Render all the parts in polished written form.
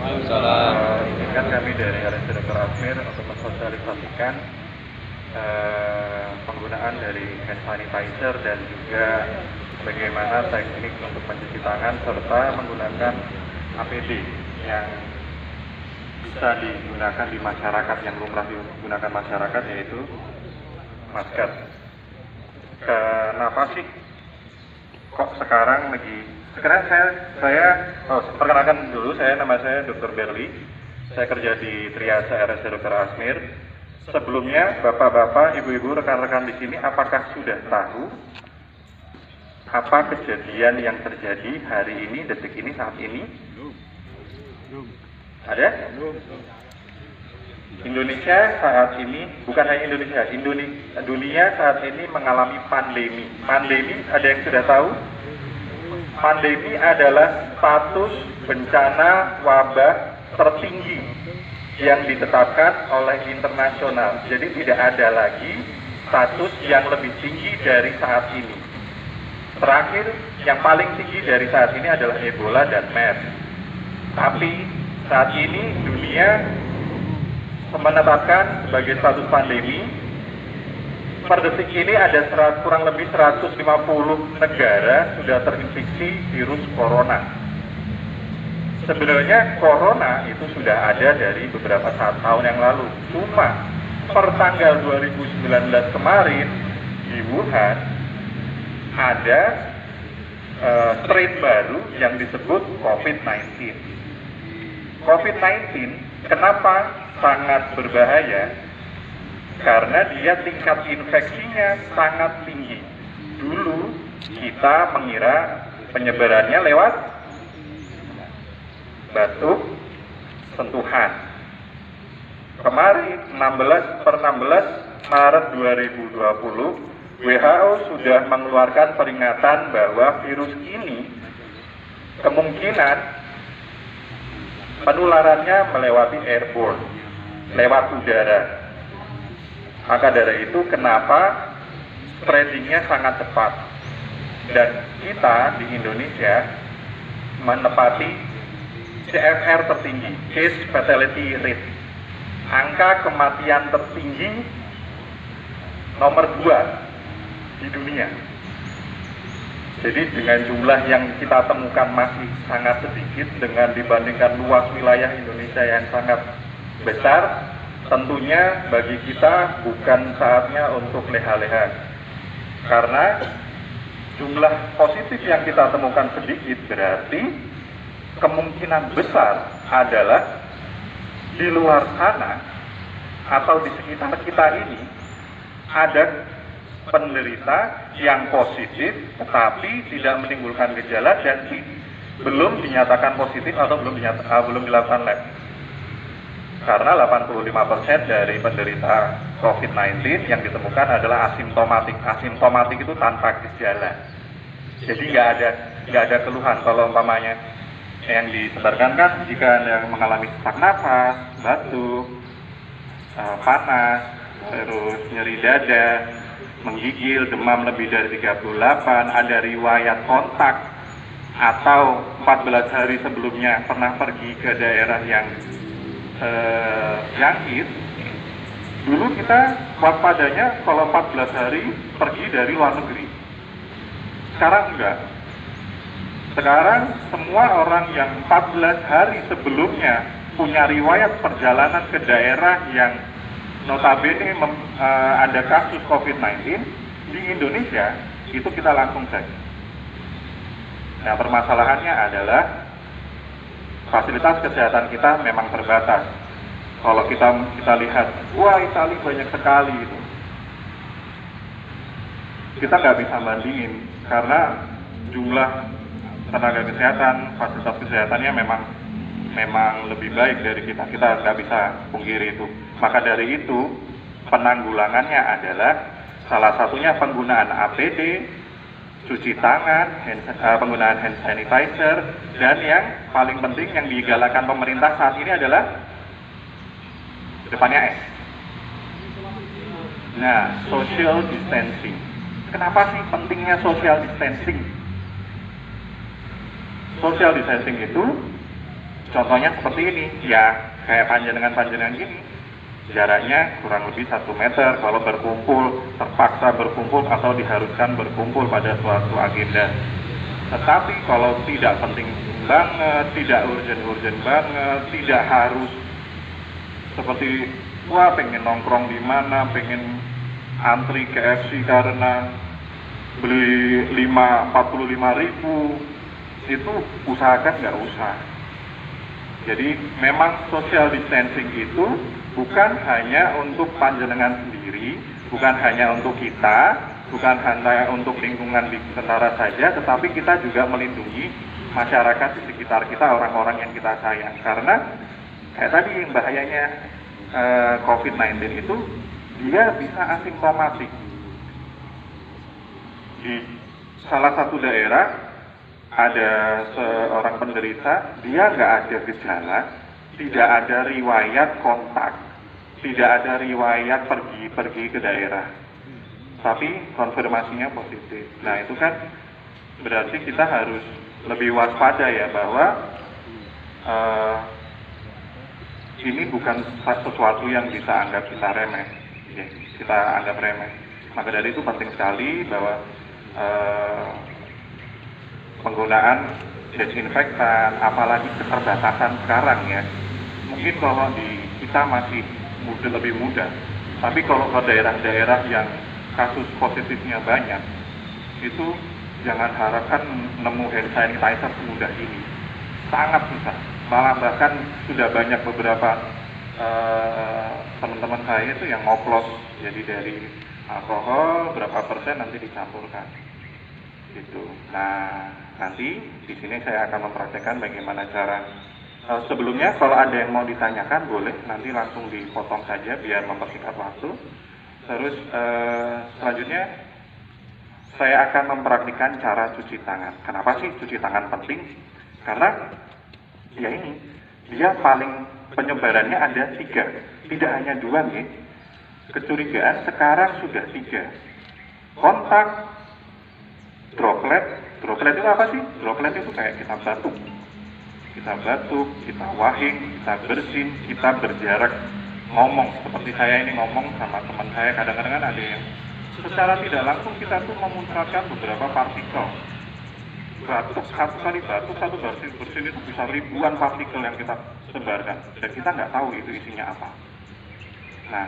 Waalaikumsalam. Izinkan kami dari RSUD Dr. Asmir untuk mensosialisasikan penggunaan dari hand sanitizer dan juga bagaimana teknik untuk mencuci tangan serta menggunakan APD yang bisa digunakan di masyarakat, yang lumrah digunakan masyarakat, yaitu masker. Kenapa sih kok sekarang saya perkenalkan dulu, nama saya Dr. Berli. Saya kerja di Triase RSUD Dr. Asmir. Sebelumnya, bapak-bapak, ibu-ibu, rekan-rekan di sini, apakah sudah tahu apa kejadian yang terjadi hari ini, detik ini, saat ini? Ada? Indonesia saat ini, bukan hanya Indonesia, dunia saat ini mengalami pandemi. Pandemi, ada yang sudah tahu? Pandemi adalah status bencana wabah tertinggi yang ditetapkan oleh internasional. Jadi tidak ada lagi status yang lebih tinggi dari saat ini. Terakhir, yang paling tinggi dari saat ini adalah Ebola dan MERS. Tapi saat ini dunia menetapkan sebagai status pandemi. Per detik ini ada kurang lebih 150 negara sudah terinfeksi virus corona. Sebenarnya corona itu sudah ada dari beberapa tahun yang lalu. Cuma per tanggal 2019 kemarin di Wuhan ada strain baru yang disebut COVID-19. COVID-19 kenapa sangat berbahaya? Karena dia tingkat infeksinya sangat tinggi. Dulu kita mengira penyebarannya lewat batuk, sentuhan. Kemarin 16 Maret 2020, WHO sudah mengeluarkan peringatan bahwa virus ini kemungkinan penularannya melewati airborne, lewat udara. Maka dari itu kenapa spreadingnya sangat cepat. Dan kita di Indonesia menepati CFR tertinggi, case fatality rate, angka kematian tertinggi nomor 2 di dunia. Jadi dengan jumlah yang kita temukan masih sangat sedikit dengan dibandingkan luas wilayah Indonesia yang sangat besar, tentunya bagi kita bukan saatnya untuk leha-leha. Karena jumlah positif yang kita temukan sedikit, berarti kemungkinan besar adalah di luar sana atau di sekitar kita ini ada penderita yang positif tetapi tidak menimbulkan gejala dan belum dinyatakan positif atau belum dilakukan lab. Karena 85% dari penderita COVID-19 yang ditemukan adalah asimptomatik. Asimptomatik itu tanpa gejala. Jadi nggak ada keluhan. Kalau umpamanya yang disebarkan kan jika Anda mengalami sesak napas, batuk, panas, terus nyeri dada, menggigil, demam lebih dari 38, ada riwayat kontak atau 14 hari sebelumnya pernah pergi ke daerah yang jangkit. Dulu kita waspadanya kalau 14 hari pergi dari luar negeri. Sekarang enggak. Sekarang semua orang yang 14 hari sebelumnya punya riwayat perjalanan ke daerah yang notabene ada kasus COVID-19 di Indonesia, itu kita langsung cek. Nah, permasalahannya adalah fasilitas kesehatan kita memang terbatas. Kalau kita lihat, wah Italia banyak sekali itu. Kita nggak bisa bandingin karena jumlah tenaga kesehatan, fasilitas kesehatannya memang lebih baik dari kita. Kita nggak bisa pungkiri itu. Maka dari itu penanggulangannya adalah salah satunya penggunaan APD, cuci tangan, penggunaan hand sanitizer, dan yang paling penting yang digalakan pemerintah saat ini adalah depannya S. Nah, social distancing. Kenapa sih pentingnya social distancing? Social distancing itu Contohnya seperti ini, ya kayak panjenengan gini, jaraknya kurang lebih 1 meter kalau berkumpul, terpaksa berkumpul atau diharuskan berkumpul pada suatu agenda. Tetapi kalau tidak penting banget, tidak urgent banget, tidak harus seperti wah pengen nongkrong di mana, pengen antri KFC karena beli 45.000, itu usahakan nggak usah. Jadi memang social distancing itu bukan hanya untuk panjenengan sendiri, bukan hanya untuk kita, bukan hanya untuk lingkungan di sekitar saja, tetapi kita juga melindungi masyarakat di sekitar kita, orang-orang yang kita sayang. Karena kayak tadi bahayanya COVID-19 itu, dia bisa asimptomatik. Di salah satu daerah ada seorang penderita, dia nggak ada gejala, tidak ada riwayat kontak, tidak ada riwayat pergi ke daerah, tapi konfirmasinya positif. Nah itu kan berarti kita harus lebih waspada ya, bahwa ini bukan sesuatu yang bisa kita remeh, ya, kita anggap remeh. Maka dari itu penting sekali bahwa penggunaan desinfektan, apalagi keterbatasan sekarang ya. Mungkin kalau di kita masih lebih mudah, tapi kalau ke daerah-daerah yang kasus positifnya banyak, itu jangan harapkan nemu hand sanitizer semudah ini. Sangat susah. Malah bahkan sudah banyak beberapa teman-teman saya itu yang ngoplos, jadi dari alkohol berapa persen nanti dicampurkan gitu. Nah nanti di sini saya akan mempraktekkan bagaimana cara. Sebelumnya kalau ada yang mau ditanyakan boleh nanti langsung dipotong saja biar mempersingkat waktu. Terus selanjutnya saya akan mempraktikkan cara cuci tangan. Kenapa sih cuci tangan penting? Karena ya ini, dia paling penyebarannya ada 3, tidak hanya 2 nih. Kecurigaan sekarang sudah 3. Kontak, droplet itu apa sih? Droplet itu kayak kita batuk, kita wahing, kita bersin, kita berjarak ngomong. Seperti saya ini ngomong sama teman saya, kadang-kadang kan ada yang secara tidak langsung kita tuh memuncratkan beberapa partikel. Batuk, satu bersin itu bisa ribuan partikel yang kita sebarkan, dan kita nggak tahu itu isinya apa. Nah,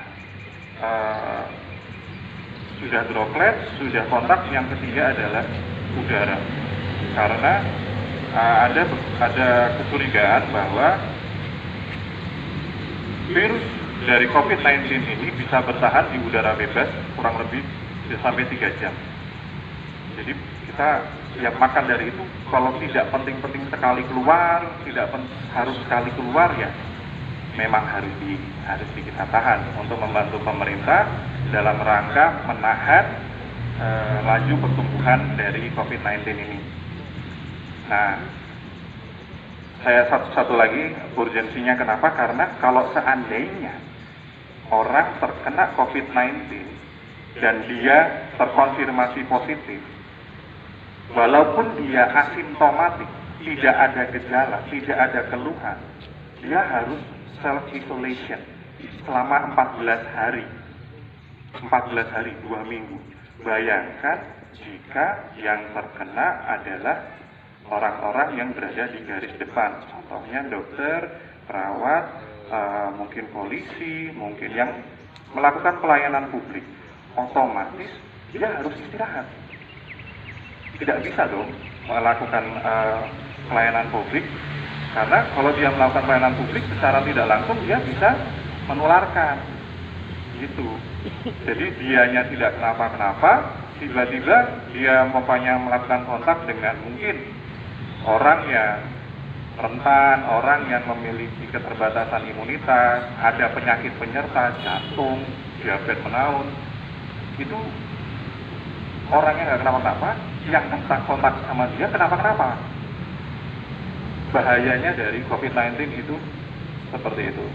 sudah droplet, sudah kontak, yang ketiga adalah udara. Karena ada kecurigaan bahwa virus dari COVID-19 ini bisa bertahan di udara bebas kurang lebih sampai 3 jam. Jadi kita ya makan dari itu, kalau tidak penting-penting sekali keluar, harus sekali keluar ya memang harus kita tahan untuk membantu pemerintah dalam rangka menahan laju pertumbuhan dari COVID-19 ini. Nah, saya satu lagi urgensinya kenapa? Karena kalau seandainya orang terkena COVID-19 dan dia terkonfirmasi positif, walaupun dia asimptomatik, tidak ada gejala, tidak ada keluhan, dia harus self-isolation selama 14 hari, 2 minggu. Bayangkan jika yang terkena adalah orang-orang yang berada di garis depan, contohnya dokter, perawat, mungkin polisi, mungkin yang melakukan pelayanan publik, otomatis dia harus istirahat. Tidak bisa dong melakukan pelayanan publik, karena kalau dia melakukan pelayanan publik secara tidak langsung dia bisa menularkan gitu. Jadi dianya tidak kenapa-kenapa, tiba-tiba dia melakukan kontak dengan mungkin orang yang rentan, orang yang memiliki keterbatasan imunitas, ada penyakit penyerta, jantung, diabetes menaun, itu orangnya nggak kenapa-kenapa, yang kontak sama dia kenapa-kenapa. Bahayanya dari COVID-19 itu seperti itu.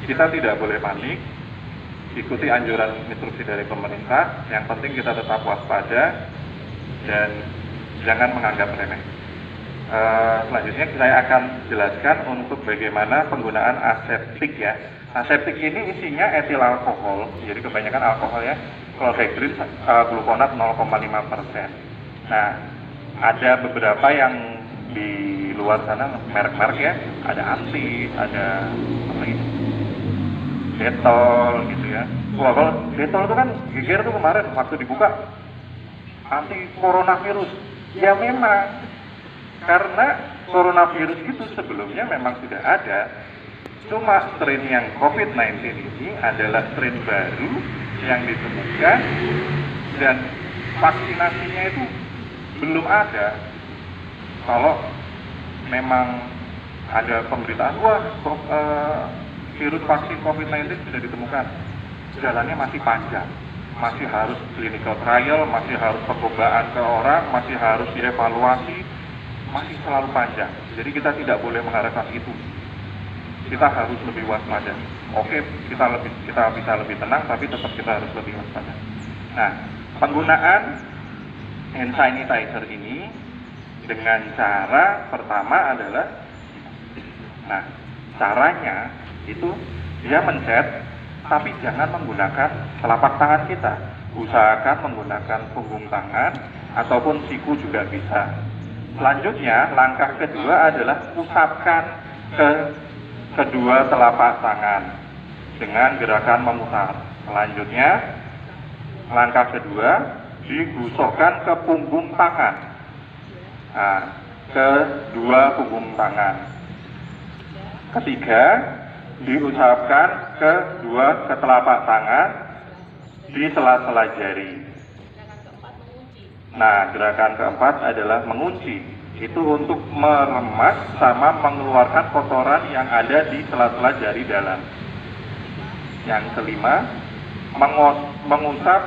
Kita tidak boleh panik, ikuti anjuran instruksi dari pemerintah. Yang penting kita tetap waspada dan jangan menganggap remeh. Selanjutnya saya akan jelaskan untuk bagaimana penggunaan aseptik ya. Aseptik ini isinya etil alkohol, jadi kebanyakan alkohol ya, chlorhexidrin, glukonat 0,5%. Nah, ada beberapa yang di luar sana merek-merek ya, ada anti, ada apa lagi, Detol gitu ya. Wah, kalau Detol itu kan geger tuh kemarin waktu dibuka anti coronavirus. Ya memang karena coronavirus itu sebelumnya memang sudah ada, cuma strain yang COVID-19 ini adalah strain baru yang ditemukan dan vaksinasinya itu belum ada. Kalau memang ada pemberitaan, wah virus vaksin COVID-19 sudah ditemukan, jalannya masih panjang, masih harus clinical trial, masih harus percobaan ke orang, masih harus dievaluasi, masih selalu panjang. Jadi kita tidak boleh mengharapkan itu. Kita harus lebih waspada. Oke, kita bisa lebih tenang, tapi tetap kita harus lebih waspada. Nah, penggunaan hand sanitizer ini dengan cara pertama adalah, nah, caranya itu dia mencet, tapi jangan menggunakan telapak tangan kita. Usahakan menggunakan punggung tangan ataupun siku juga bisa. Selanjutnya, langkah kedua adalah usapkan ke kedua telapak tangan dengan gerakan memutar. Selanjutnya, langkah kedua, digusokkan ke punggung tangan. Nah, ke dua punggung tangan. Ketiga, diusapkan ke telapak tangan di sela-sela jari. Nah, gerakan keempat adalah mengunci. Itu untuk meremas sama mengeluarkan kotoran yang ada di sela-sela jari dalam. Yang kelima, mengusap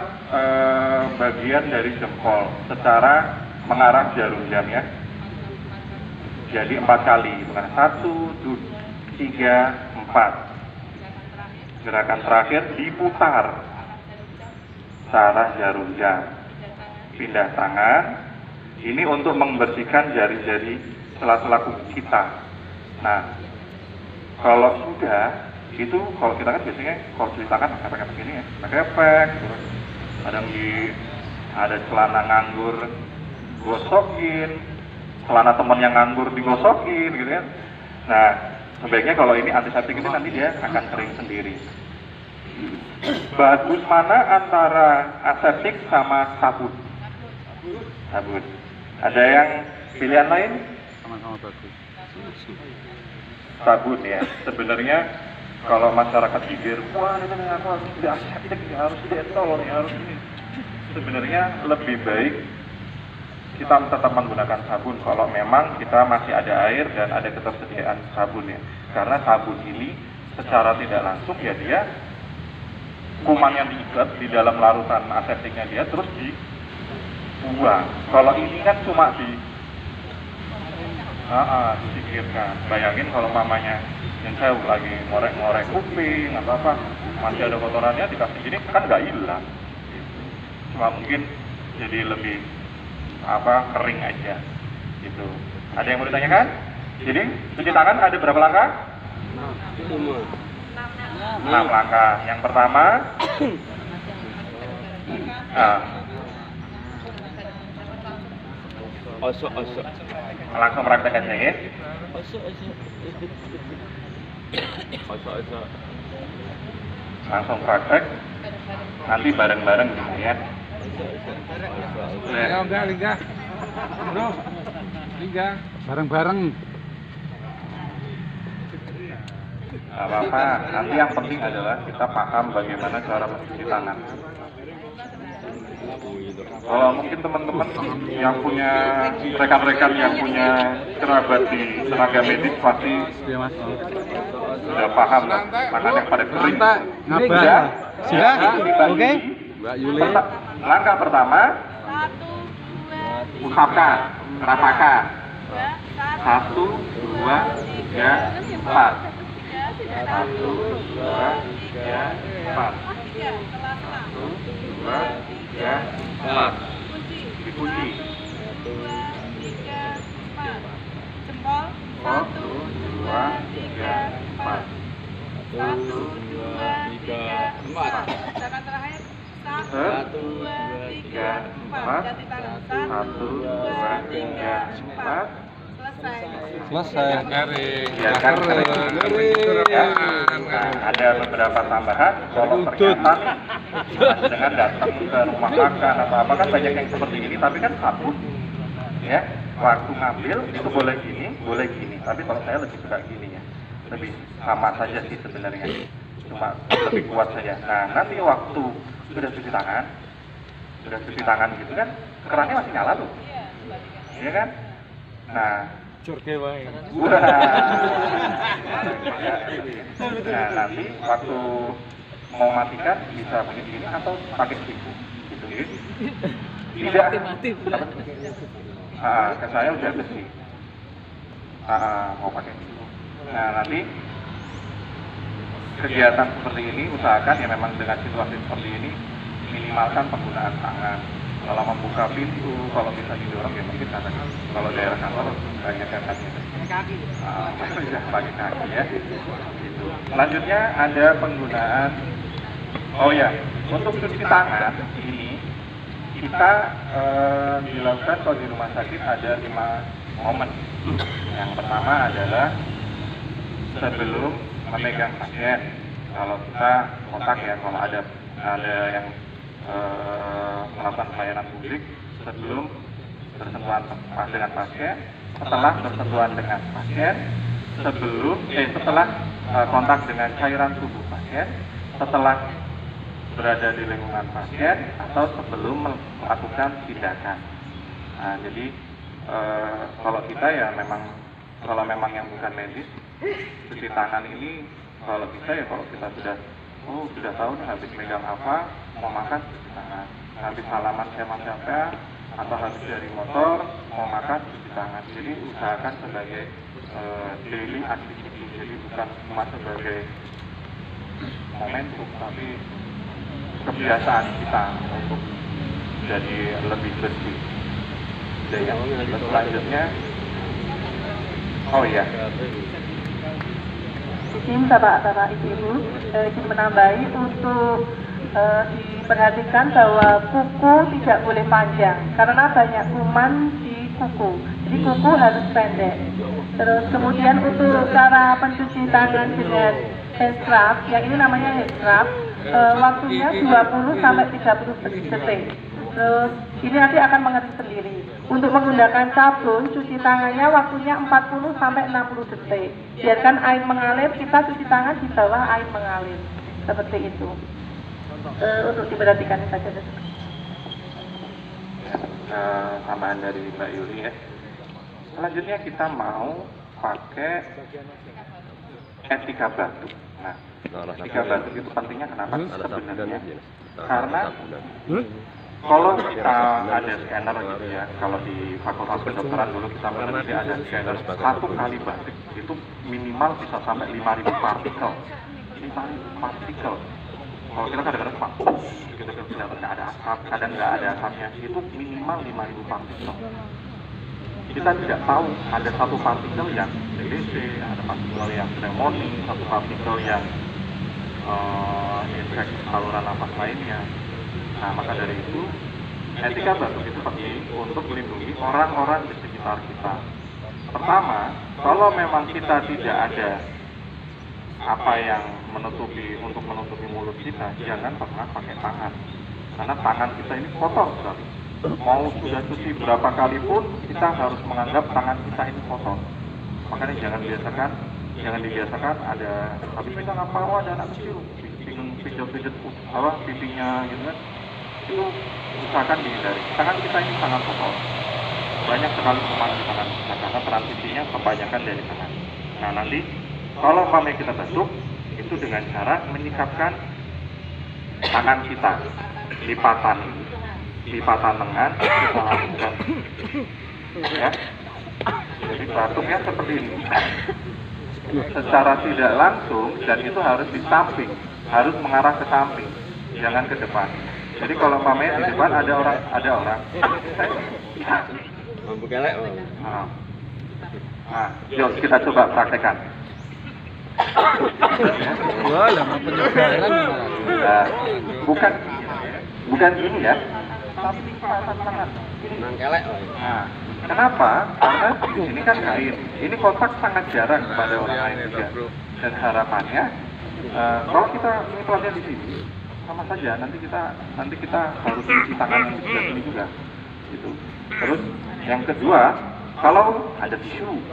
bagian dari jempol secara mengarah jarum jam ya. Jadi 4 kali. 1, 2, 3, 4. Gerakan terakhir diputar searah jarum jam. Pindah tangan, ini untuk membersihkan jari-jari sela-sela kuku kita. Nah, kalau sudah, itu kalau kita kan biasanya kalau cuci tangan pakai begini ya, pakai efek, terus ada celana nganggur gosokin, celana teman yang nganggur digosokin gitu kan. Nah, sebaiknya kalau ini antiseptik ini nanti dia akan kering sendiri. Bagus mana antara aseptik sama sabun? Sabun. Ada yang pilihan lain? Sama-sama bagus. Sabun ya. Sebenarnya kalau masyarakat pikir, wah ini aku harus tidak aseptik, harus Detol, harus ini. Sebenarnya lebih baik kita tetap menggunakan sabun kalau memang kita masih ada air dan ada ketersediaan sabun ya. Karena sabun ini secara tidak langsung ya dia kuman yang diikat di dalam larutan aseptiknya dia terus dibuang. Kalau ini kan cuma disikirkan. Bayangin kalau mamanya yang saya lagi ngorek-ngorek kuping atau apa, masih ada kotorannya dikasih gini kan nggak hilang. Cuma mungkin jadi lebih kering aja gitu. Ada yang mau ditanyakan? Jadi cuci tangan ada berapa langkah? 6 langkah. Yang pertama Osok. langsung praktek aja ya. Osok. Langsung praktek. Nanti bareng-bareng gitu ya. Liga. Bareng-bareng. Gak apa-apa, nanti yang penting adalah kita paham bagaimana cara mencuci tangan. Kalau mungkin teman-teman yang punya rekan-rekan yang punya kerabat di tenaga medis pasti sudah paham lah, tangan yang pada kering. Sudah? Oke. Mbak Yuli. Langkah pertama, usapkan, rasakan. 1, 2, 3, 4. 1, 2, 3, 4. 1, 2, 3, 4. Dikunci. 1, 2, 3, 4. Satu, dua, tiga, empat. Satu, dua, tiga, empat. Gerakan terakhir. Satu, dua, tiga, empat. Jati tangan. Satu, dua, tiga, empat. Selesai. Selesai. Garing. Ya kan kering. Ya. Nah, ada beberapa tambahan. Kalau ternyata nih dengan datang ke rumah makan atau apa kan banyak yang seperti ini, tapi kan satu, ya waktu ngambil itu boleh gini, tapi kalau saya lebih suka gini ya, lebih sama saja sih sebenarnya, cuma lebih kuat saja. Nah nanti waktu sudah cuci tangan gitu kan, kerannya masih nyala tuh, iya kan? Nah, wah. Nah nanti waktu mau matikan bisa begini atau pakai tisu, gitu ya? Tidak. Ke saya udah besi. Mau pakai tisu. Nah nanti kegiatan seperti ini usahakan ya memang dengan situasi seperti ini minimalkan penggunaan tangan. Kalau membuka pintu, kalau bisa didorong ya mungkin kalau daerah kantor banyak kan kaki. Bisa pakai kaki ya. Gitu. Selanjutnya ada penggunaan. Oh ya, untuk cuci tangan ini kita dilakukan kalau di rumah sakit ada 5 momen. Yang pertama adalah sebelum memegang pasien. Kalau kita kontak ya, kalau ada yang melakukan pelayanan publik sebelum bersentuhan dengan pasien, setelah bersentuhan dengan pasien, setelah kontak dengan cairan tubuh pasien, setelah berada di lingkungan pasien, atau sebelum melakukan tindakan. Nah, jadi kalau kita ya kalau memang yang bukan medis, cuci tangan ini kalau bisa ya kalau kita sudah tahu nih habis megang apa, mau makan cuci tangan, habis salaman sama siapa, atau habis dari motor mau makan cuci tangan. Jadi usahakan sebagai daily activity, jadi bukan cuma sebagai momentum, tapi kebiasaan kita untuk jadi lebih bersih. Dan yang selanjutnya, oh iya. Izin Bapak Ibu, izin menambahi untuk diperhatikan bahwa kuku tidak boleh panjang karena banyak kuman di kuku, jadi kuku harus pendek. Terus kemudian untuk cara pencuci tangan dengan hand scrub, yang ini namanya hand scrub, waktunya 20 sampai 30 detik. Terus ini nanti akan mengeringkan sendiri. Untuk menggunakan sabun, cuci tangannya waktunya 40 sampai 60 detik. Biarkan air mengalir, kita cuci tangan di bawah air mengalir. Seperti itu. Untuk diperhatikan saja. Tambahan dari Mbak Yuli ya. Selanjutnya kita mau pakai etika batuk. Nah, etika batuk itu pentingnya kenapa sebenarnya? Karena kalau kita ada scanner gitu ya, kalau di Fakultas Kedokteran dulu kita meneliti ada scanner, satu kali batuk itu minimal bisa sampai 5.000 partikel. 5.000 partikel. Kalau kita kadang-kadang cuma gitu nggak ada asap, kadang nggak ada asapnya, itu minimal 5.000 partikel. Kita tidak tahu ada satu partikel yang TBC, ada partikel yang pneumonia, satu partikel yang infeksi saluran napas lainnya. Nah, maka dari itu etika batuk itu penting untuk melindungi orang-orang di sekitar kita. Pertama, kalau memang kita tidak ada apa yang menutupi mulut kita, jangan pernah pakai tangan, karena tangan kita ini kotor sekali. Mau sudah cuci berapa kali pun kita harus menganggap tangan kita ini kotor. Makanya jangan dibiasakan ada habis megang apa ada anak kecil pijat-pijat pipinya gitu kan. Itu usahakan dihindari. Tangan kita ini sangat kotor. Banyak sekali kuman di tangan kita karena transisinya kebanyakan dari tangan. Nah nanti kalau kita batuk itu dengan cara menyikapkan tangan kita, lipatan lengan kita lakukan. Ya. Jadi batuknya seperti ini. Secara tidak langsung dan itu harus di samping, harus mengarah ke samping, jangan ke depan. Jadi kalau di depan ada orang. Nah, yuk kita coba praktekkan. Wah, lama penyebaran. Nah, bukan gini ya. Nah, kenapa? Karena di sini kan kain. Ini kontak sangat jarang kepada orang lain juga. Dan harapannya, kalau kita implantnya di sini, sama saja. Nanti kita harus cuci tangan yang di sebelah sini juga. Gitu. Terus yang kedua, kalau ada tisu,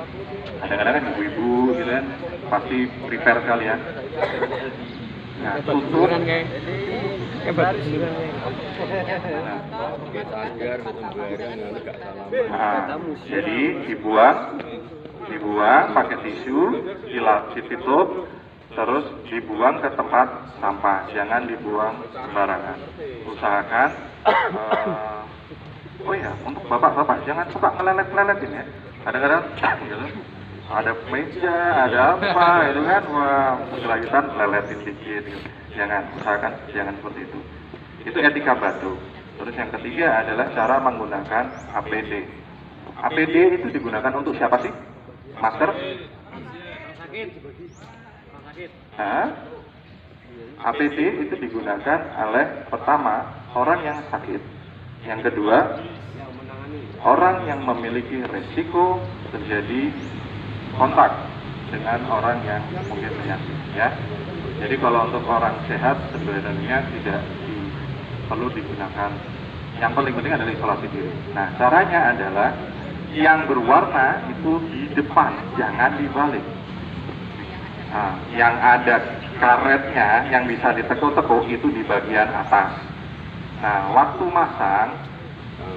kadang-kadang kan ibu-ibu gitu kan, pasti prepare sekali ya. Nah, tutup. Nah, jadi dibuang pakai tisu, ditutup, terus dibuang ke tempat sampah. Jangan dibuang sembarangan. Usahakan. Oh ya, untuk bapak-bapak jangan suka ngelelet-ngeletin ya. Kadang-kadang ada meja, ada apa, itu kan, wah, kelanjutan leletin dikit. Gitu. Jangan, usahakan jangan seperti itu. Itu etika batu. Terus yang ketiga adalah cara menggunakan APD. APD itu digunakan untuk siapa sih? Masker? Nah, APD itu digunakan oleh pertama orang yang sakit. Yang kedua, orang yang memiliki resiko terjadi kontak dengan orang yang mungkin penyakit, ya. Jadi kalau untuk orang sehat sebenarnya tidak perlu digunakan. Yang paling penting adalah isolasi diri. Nah, caranya adalah yang berwarna itu di depan, jangan dibalik. Nah, yang ada karetnya yang bisa ditekuk-tekuk itu di bagian atas. Nah, waktu masang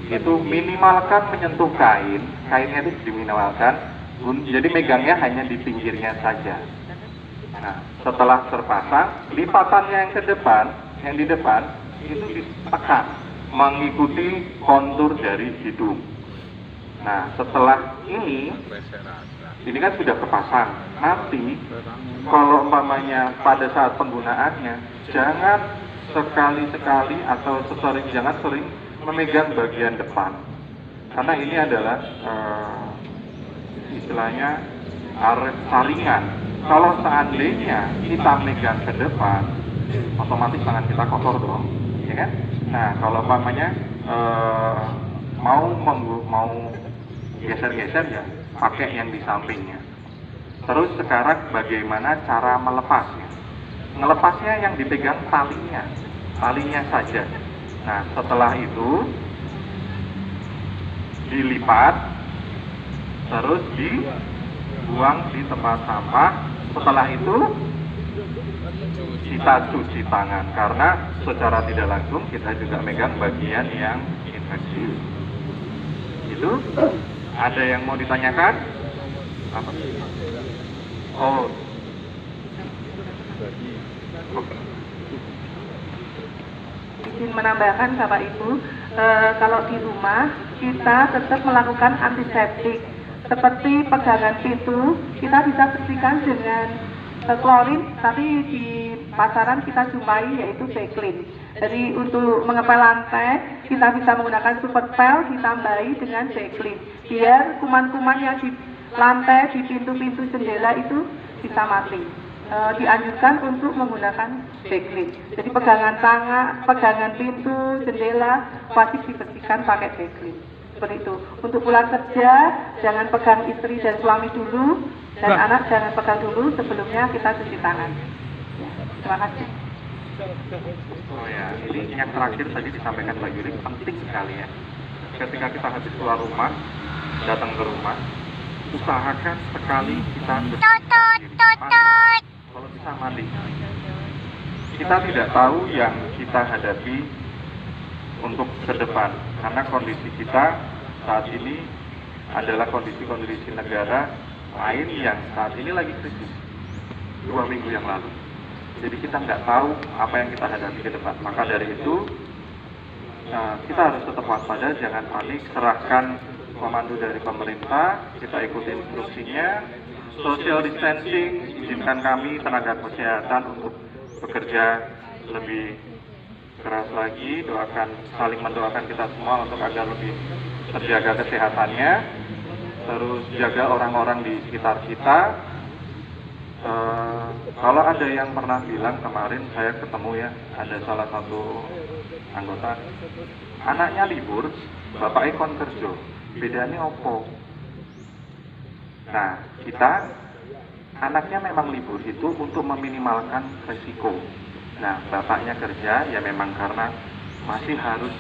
itu minimalkan menyentuh kainnya itu diminimalkan, jadi megangnya hanya di pinggirnya saja. Nah, setelah terpasang, lipatannya yang di depan itu ditekan mengikuti kontur dari hidung. Nah, setelah ini kan sudah terpasang. Nanti kalau umpamanya pada saat penggunaannya jangan sekali-sekali atau jangan sering memegang bagian depan, karena ini adalah istilahnya saringan. Kalau seandainya kita megang ke depan, otomatis tangan kita kotor dong, ya kan? Nah, kalau umpamanya mau geser-geser ya pakai yang di sampingnya. Terus sekarang bagaimana cara melepasnya? Melepasnya yang dipegang talinya saja. Nah, setelah itu dilipat, terus dibuang di tempat sampah. Setelah itu kita cuci tangan, karena secara tidak langsung kita juga megang bagian yang infeksi. Itu ada yang mau ditanyakan? Apa? Oh. Izin menambahkan Bapak Ibu, kalau di rumah kita tetap melakukan antiseptik seperti pegangan pintu, kita bisa bersihkan dengan klorin, tapi di pasaran kita jumpai yaitu Baclean. Jadi untuk mengepel lantai kita bisa menggunakan super pel ditambahi dengan Baclean, biar kuman-kuman yang di lantai, di pintu-pintu jendela itu bisa mati. Dianjurkan untuk menggunakan Baclean. Jadi pegangan tangan, pegangan pintu, jendela wajib dibersihkan pakai Baclean. Seperti itu. Untuk pulang kerja jangan pegang istri dan suami dulu, dan anak jangan pegang dulu, sebelumnya kita cuci tangan. Ya, terima kasih. Oh ya, ini yang terakhir tadi disampaikan Mbak Yuri penting sekali ya. Ketika kita habis keluar rumah, datang ke rumah, usahakan sekali kita kalau bisa mandi. Kita tidak tahu yang kita hadapi untuk ke depan, karena kondisi kita saat ini adalah kondisi negara lain yang saat ini lagi krisis 2 minggu yang lalu. Jadi kita nggak tahu apa yang kita hadapi ke depan. Maka dari itu kita harus tetap waspada, jangan panik, serahkan komando dari pemerintah, kita ikuti instruksinya. Social distancing, izinkan kami tenaga kesehatan untuk bekerja lebih keras lagi, saling mendoakan kita semua untuk agar lebih terjaga kesehatannya. terus jaga orang-orang di sekitar kita. Kalau ada yang pernah bilang kemarin saya ketemu ya, ada salah satu anggota, anaknya libur, bapaknya kon kerja, bedanya opo? Nah, kita anaknya memang libur itu untuk meminimalkan resiko. Nah, bapaknya kerja ya memang karena masih harus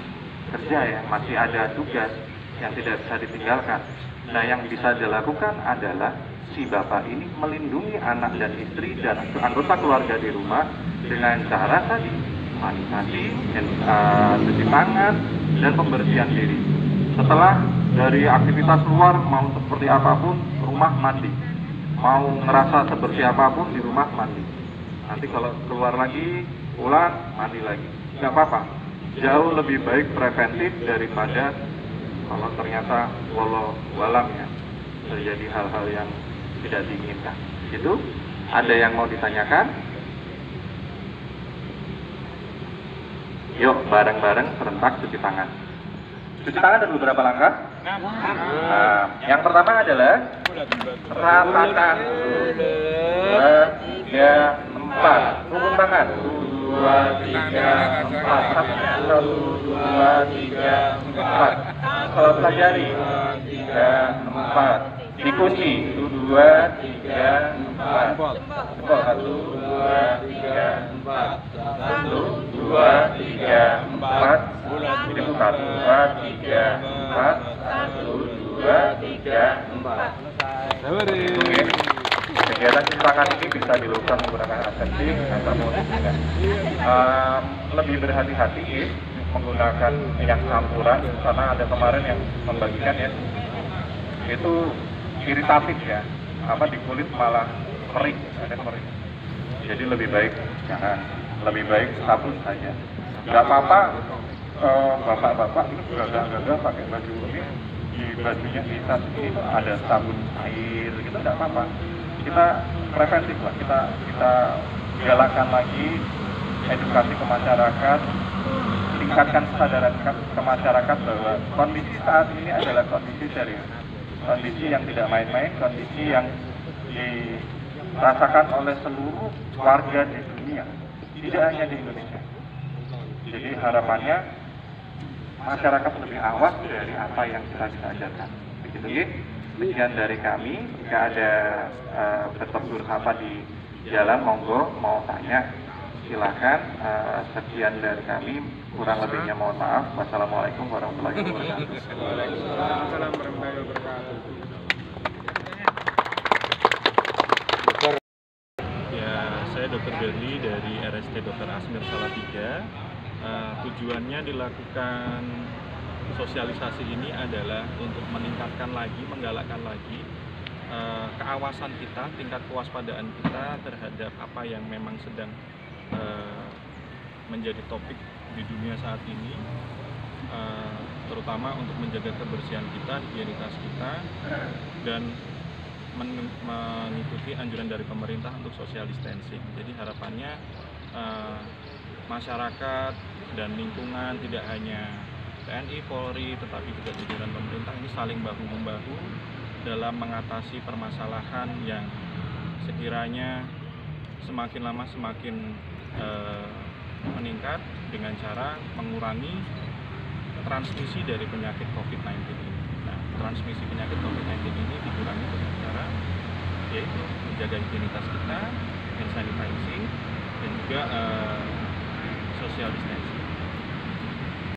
kerja ya, masih ada tugas yang tidak bisa ditinggalkan. Nah, yang bisa dilakukan adalah si bapak ini melindungi anak dan istri dan anggota keluarga di rumah dengan cara tadi mandi, cuci tangan, dan pembersihan diri. Setelah dari aktivitas luar mau seperti apapun, rumah mandi. Mau ngerasa seperti apapun di rumah mandi. Nanti kalau keluar lagi, pulang mandi lagi. Nggak apa-apa. Jauh lebih baik preventif daripada kalau ternyata walau ya terjadi hal-hal yang tidak diinginkan. Itu ada yang mau ditanyakan? Yuk bareng-bareng serentak cuci tangan. Cuci tangan ada beberapa langkah. Nah, yang pertama adalah ratakan 2, 3, 4. Turun tangan 2, 3, 4. 1, 2, 3, 4. Kalau pelajari 3, 4. Dikunci 2, 3, 4. 1, 2, 3, 4. 1, 2, 3, 4. Ini buka 2, 3, 4. 1, 2, 3, 4. Oke. Kegiatan cuci tangan ini bisa dilakukan menggunakan aseptik ataupun tidak. Lebih berhati-hati menggunakan minyak campuran karena ada kemarin yang membagikan ya. Itu iritatif ya, di kulit malah kering, ada kering. Jadi lebih baik jangan, lebih baik sabun saja. Nggak apa-apa, bapak-bapak itu gagah-gagah pakai baju ini, di bajunya kita sini ada sabun air, gitu nggak apa-apa. Kita preventif lah, kita galakkan lagi edukasi ke masyarakat, tingkatkan kesadaran ke masyarakat bahwa kondisi saat ini adalah kondisi serius. Kondisi yang tidak main-main, kondisi yang dirasakan oleh seluruh warga di dunia, tidak hanya di Indonesia. Jadi harapannya masyarakat lebih awas dari apa yang kita bisa ajarkan. Begitu ya. Sekian dari kami. Jika ada bertegur sapa di jalan, monggo mau tanya silakan. Sekian dari kami. Kurang lebihnya mohon maaf. Wassalamualaikum warahmatullahi wabarakatuh. Waalaikumsalam warahmatullahi wabarakatuh. Ya, saya Dr. Berli dari RST Dr. Asmir Salatiga. Tujuannya dilakukan sosialisasi ini adalah untuk meningkatkan lagi, menggalakkan lagi keawasan kita, tingkat kewaspadaan kita terhadap apa yang memang sedang menjadi topik di dunia saat ini, terutama untuk menjaga kebersihan kita, higienitas kita, dan mengikuti anjuran dari pemerintah untuk social distancing. Jadi harapannya masyarakat dan lingkungan, tidak hanya TNI, Polri, tetapi juga jajaran pemerintah ini saling bahu-membahu dalam mengatasi permasalahan yang sekiranya semakin lama semakin meningkat dengan cara mengurangi transmisi dari penyakit COVID-19 ini. Nah, transmisi penyakit COVID-19 ini dikurangi dengan cara yaitu menjaga higienitas kita, hand sanitizing, dan juga social distancing.